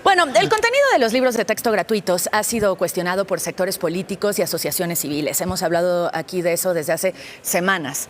Bueno, el contenido de los libros de texto gratuitos ha sido cuestionado por sectores políticos y asociaciones civiles. Hemos hablado aquí de eso desde hace semanas.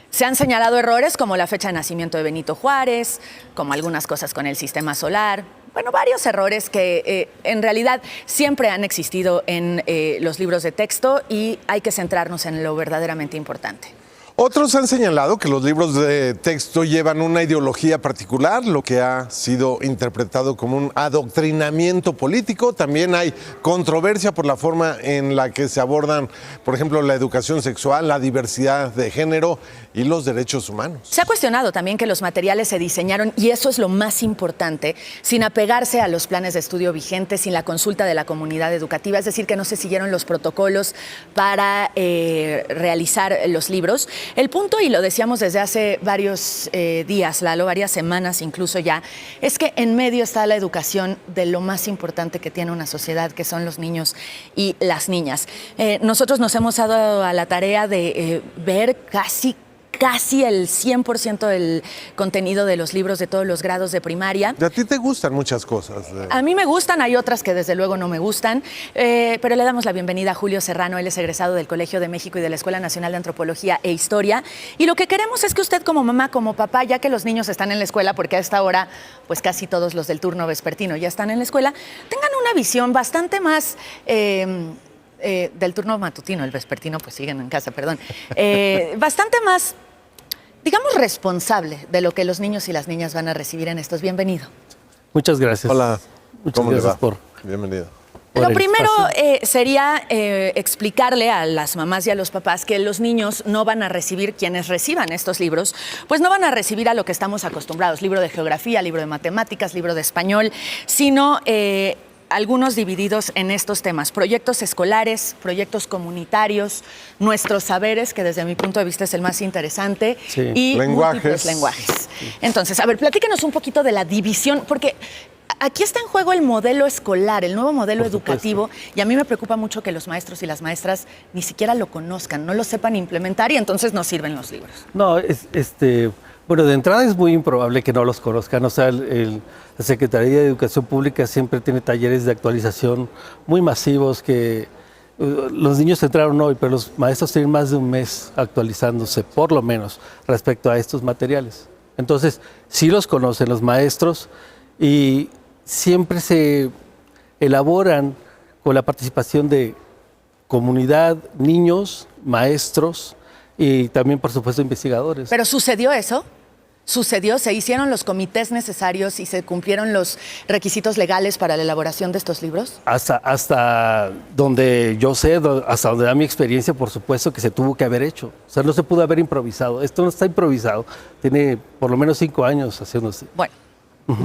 Se han señalado errores como la fecha de nacimiento de Benito Juárez, como algunas cosas con el sistema solar. Bueno, varios errores que en realidad siempre han existido en los libros de texto y hay que centrarnos en lo verdaderamente importante. Otros han señalado que los libros de texto llevan una ideología particular, lo que ha sido interpretado como un adoctrinamiento político. También hay controversia por la forma en la que se abordan, por ejemplo, la educación sexual, la diversidad de género y los derechos humanos. Se ha cuestionado también que los materiales se diseñaron, y eso es lo más importante, sin apegarse a los planes de estudio vigentes, sin la consulta de la comunidad educativa, es decir, que no se siguieron los protocolos para realizar los libros. El punto, y lo decíamos desde hace varios días, Lalo, varias semanas incluso ya, es que en medio está la educación de lo más importante que tiene una sociedad, que son los niños y las niñas. Nosotros nos hemos dado a la tarea de ver casi el 100% del contenido de los libros de todos los grados de primaria. ¿A ti te gustan muchas cosas? A mí me gustan, hay otras que desde luego no me gustan, pero le damos la bienvenida a Julio Serrano. Él es egresado del Colegio de México y de la Escuela Nacional de Antropología e Historia. Y lo que queremos es que usted como mamá, como papá, ya que los niños están en la escuela, porque a esta hora pues casi todos los del turno vespertino ya están en la escuela, tengan una visión bastante más... del turno matutino, el vespertino pues siguen en casa, perdón. Bastante más, digamos, responsable de lo que los niños y las niñas van a recibir en estos. Bienvenido. Muchas gracias. Hola, muchas gracias por... Bienvenido. Lo primero sería explicarle a las mamás y a los papás que los niños no van a recibir, quienes reciban estos libros, pues no van a recibir a lo que estamos acostumbrados, libro de geografía, libro de matemáticas, libro de español, sino... algunos divididos en estos temas: proyectos escolares, proyectos comunitarios, nuestros saberes, que desde mi punto de vista es el más interesante, sí, y múltiples lenguajes. Entonces, a ver, platícanos un poquito de la división, porque aquí está en juego el modelo escolar, el nuevo modelo educativo, y a mí me preocupa mucho que los maestros y las maestras ni siquiera lo conozcan, no lo sepan implementar, y entonces no sirven los libros. No, bueno, de entrada es muy improbable que no los conozcan. O sea, la Secretaría de Educación Pública siempre tiene talleres de actualización muy masivos que los niños entraron hoy, pero los maestros tienen más de un mes actualizándose, por lo menos, respecto a estos materiales. Entonces, sí los conocen los maestros y siempre se elaboran con la participación de comunidad, niños, maestros, y también, por supuesto, investigadores. ¿Pero sucedió eso? ¿Sucedió? ¿Se hicieron los comités necesarios y se cumplieron los requisitos legales para la elaboración de estos libros? Hasta donde yo sé, hasta donde da mi experiencia, por supuesto que se tuvo que haber hecho. O sea, no se pudo haber improvisado. Esto no está improvisado. Tiene por lo menos 5 años haciéndose. Bueno.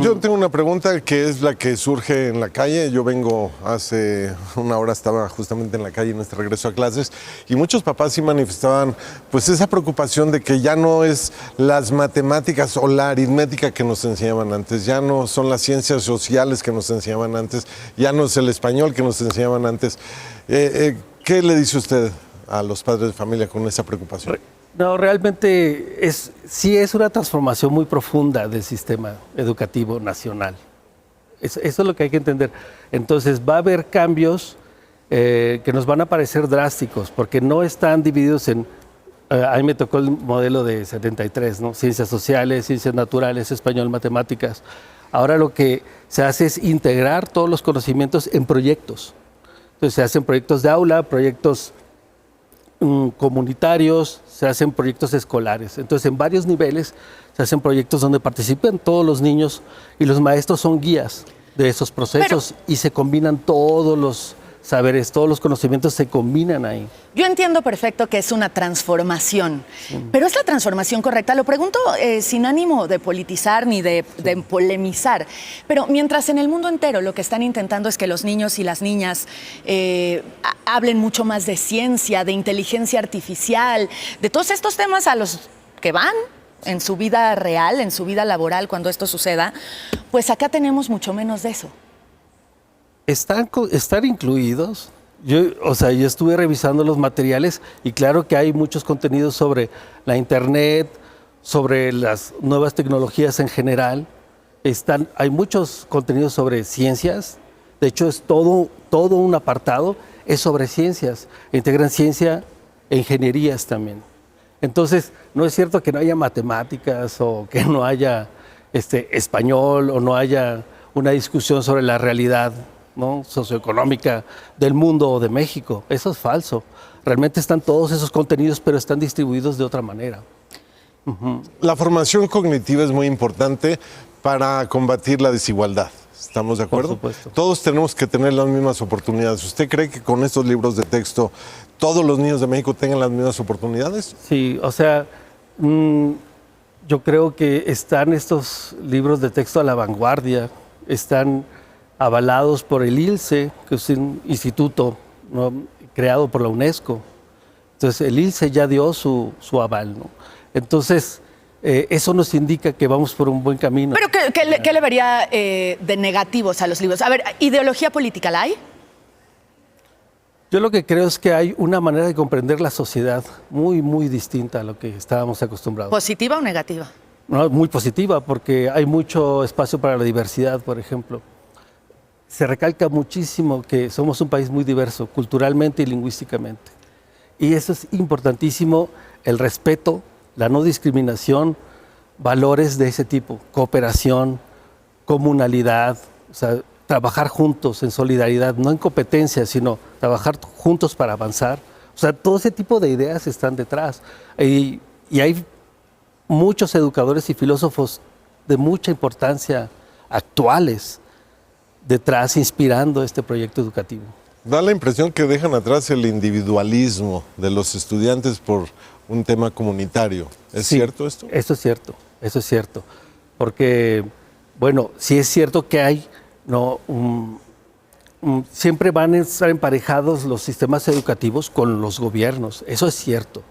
Yo tengo una pregunta que es la que surge en la calle. Yo vengo hace una hora, estaba justamente en la calle en este regreso a clases, y muchos papás sí manifestaban pues esa preocupación de que ya no es las matemáticas o la aritmética que nos enseñaban antes, ya no son las ciencias sociales que nos enseñaban antes, ya no es el español que nos enseñaban antes. ¿Qué le dice usted a los padres de familia con esa preocupación? No, realmente sí es una transformación muy profunda del sistema educativo nacional. Eso es lo que hay que entender. Entonces va a haber cambios que nos van a parecer drásticos, porque no están divididos en... a mí me tocó el modelo de 73, ¿no? Ciencias sociales, ciencias naturales, español, matemáticas. Ahora lo que se hace es integrar todos los conocimientos en proyectos. Entonces se hacen proyectos de aula, proyectos comunitarios, se hacen proyectos escolares. Entonces, en varios niveles se hacen proyectos donde participan todos los niños y los maestros son guías de esos procesos, y se combinan todos los saberes, todos los conocimientos se combinan ahí. Yo entiendo perfecto que es una transformación, pero ¿es la transformación correcta? Lo pregunto sin ánimo de politizar ni de polemizar, pero mientras en el mundo entero lo que están intentando es que los niños y las niñas hablen mucho más de ciencia, de inteligencia artificial, de todos estos temas a los que van en su vida real, en su vida laboral cuando esto suceda, pues acá tenemos mucho menos de eso. Están incluidos. Yo estuve revisando los materiales y claro que hay muchos contenidos sobre la internet, sobre las nuevas tecnologías en general, hay muchos contenidos sobre ciencias, de hecho es todo un apartado, es sobre ciencias, integran ciencia e ingenierías también. Entonces, no es cierto que no haya matemáticas o que no haya español o no haya una discusión sobre la realidad, ¿no?, socioeconómica del mundo o de México. Eso es falso. Realmente están todos esos contenidos, pero están distribuidos de otra manera. La formación cognitiva es muy importante para combatir la desigualdad. ¿Estamos de acuerdo? Por supuesto. Todos tenemos que tener las mismas oportunidades. ¿Usted cree que con estos libros de texto todos los niños de México tengan las mismas oportunidades? Sí, o sea, yo creo que están estos libros de texto a la vanguardia, están avalados por el ILSE, que es un instituto, ¿no?, creado por la UNESCO. Entonces, el ILSE ya dio su aval, ¿no? Entonces, eso nos indica que vamos por un buen camino. Pero ¿qué le vería de negativos a los libros? A ver, ¿ideología política la hay? Yo lo que creo es que hay una manera de comprender la sociedad muy, muy distinta a lo que estábamos acostumbrados. ¿Positiva o negativa? No, muy positiva, porque hay mucho espacio para la diversidad, por ejemplo. Se recalca muchísimo que somos un país muy diverso, culturalmente y lingüísticamente. Y eso es importantísimo, el respeto, la no discriminación, valores de ese tipo, cooperación, comunalidad, o sea, trabajar juntos en solidaridad, no en competencia, sino trabajar juntos para avanzar. O sea, todo ese tipo de ideas están detrás. Y hay muchos educadores y filósofos de mucha importancia actuales detrás, inspirando este proyecto educativo. Da la impresión que dejan atrás el individualismo de los estudiantes por un tema comunitario. ¿Es cierto esto? Eso es cierto. Porque, bueno, sí es cierto que hay, ¿no?, siempre van a estar emparejados los sistemas educativos con los gobiernos. Eso es cierto.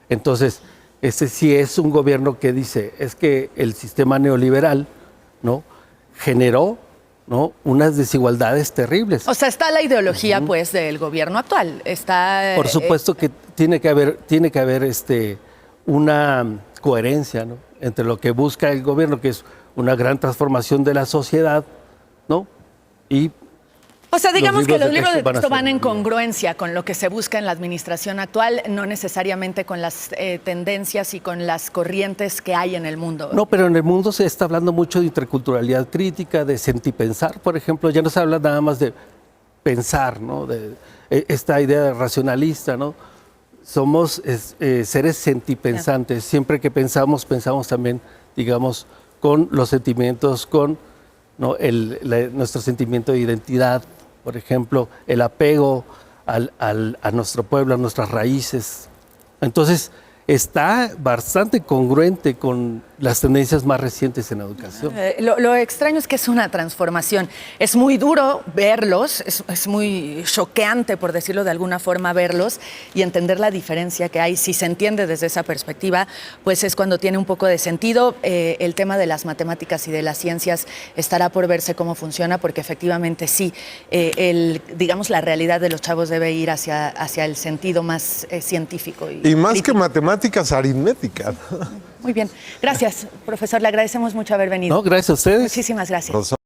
Entonces, sí es un gobierno que dice, es que el sistema neoliberal, ¿no?, generó, ¿no?, unas desigualdades terribles. O sea, está la ideología, pues, del gobierno actual. Está, por supuesto que tiene que haber una coherencia, ¿no?, entre lo que busca el gobierno, que es una gran transformación de la sociedad, ¿no?, y o sea, digamos que los libros de van a texto ser van en muy bien. congruencia con lo que se busca en la administración actual, no necesariamente con las tendencias y con las corrientes que hay en el mundo. No, pero en el mundo se está hablando mucho de interculturalidad crítica, de sentipensar, por ejemplo. Ya no se habla nada más de pensar, ¿no?, de esta idea racionalista, ¿no? Somos seres sentipensantes. Siempre que pensamos también, digamos, con los sentimientos, con, ¿no?, nuestro sentimiento de identidad, por ejemplo, el apego a nuestro pueblo, a nuestras raíces. Entonces, está bastante congruente con las tendencias más recientes en la educación. Lo extraño es que es una transformación. Es muy duro verlos, es muy choqueante, por decirlo de alguna forma, verlos y entender la diferencia que hay. Si se entiende desde esa perspectiva, pues es cuando tiene un poco de sentido. El tema de las matemáticas y de las ciencias estará por verse cómo funciona, porque efectivamente sí, digamos, la realidad de los chavos debe ir hacia el sentido más científico. Y más crítico. que matemáticas, aritmética. Muy bien. Gracias, profesor. Le agradecemos mucho haber venido. No, gracias a ustedes. Muchísimas gracias.